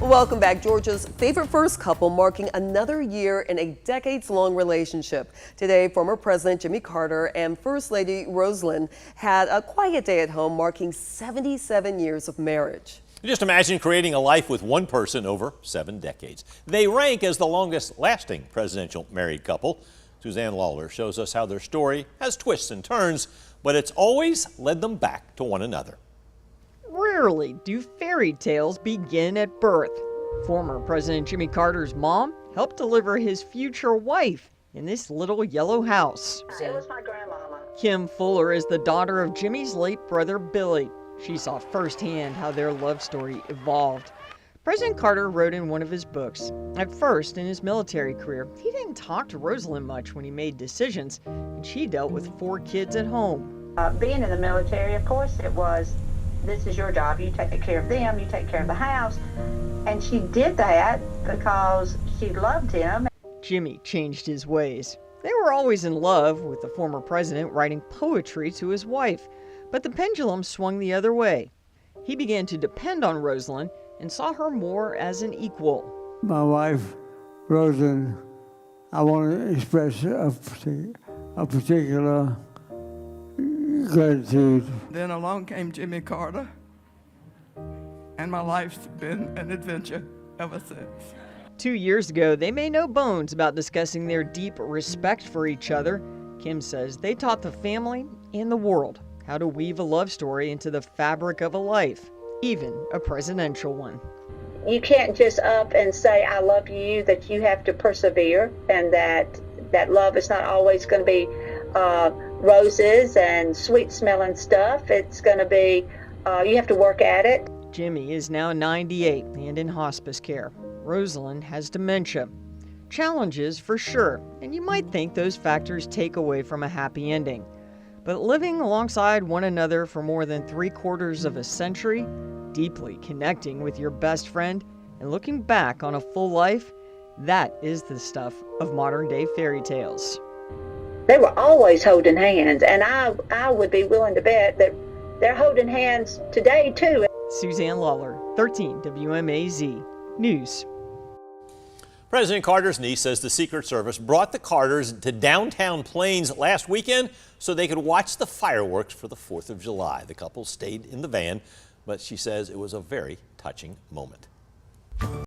Welcome back. Georgia's favorite first couple marking another year in a decades-long relationship. Today, former President Jimmy Carter and First Lady Rosalynn had a quiet day at home marking 77 years of marriage. Just imagine creating a life with one person over 7 decades. They rank as the longest-lasting presidential married couple. Suzanne Lawler shows us how their story has twists and turns, but it's always led them back to one another. Rarely do fairy tales begin at birth. Former President Jimmy Carter's mom helped deliver his future wife in this little yellow house. It was my grandmama. Kim Fuller is the daughter of Jimmy's late brother Billy. She saw firsthand how their love story evolved. President Carter wrote in one of his books, at first in his military career, he didn't talk to Rosalynn much when he made decisions, and she dealt with 4 kids at home. Being in the military, of course, it was, this is your job. You take care of them, you take care of the house. And she did that because she loved him. Jimmy changed his ways. They were always in love, with the former president writing poetry to his wife. But the pendulum swung the other way. He began to depend on Rosalynn and saw her more as an equal. My wife, Rosalynn, I want to express a particular gratitude. Then along came Jimmy Carter, and my life's been an adventure ever since. 2 years ago, they made no bones about discussing their deep respect for each other. Kim says they taught the family and the world how to weave a love story into the fabric of a life, even a presidential one. You can't just up and say, I love you, that you have to persevere, and that love is not always going to be roses and sweet-smelling stuff. It's going to be, you have to work at it. Jimmy is now 98 and in hospice care. Rosalynn has dementia. Challenges for sure, and you might think those factors take away from a happy ending. But living alongside one another for more than 3/4 of a century, deeply connecting with your best friend, and looking back on a full life, that is the stuff of modern-day fairy tales. They were always holding hands, and I would be willing to bet that they're holding hands today, too. Suzanne Lawler, 13 WMAZ News. President Carter's niece says the Secret Service brought the Carters to downtown Plains last weekend so they could watch the fireworks for the 4th of July. The couple stayed in the van, but she says it was a very touching moment.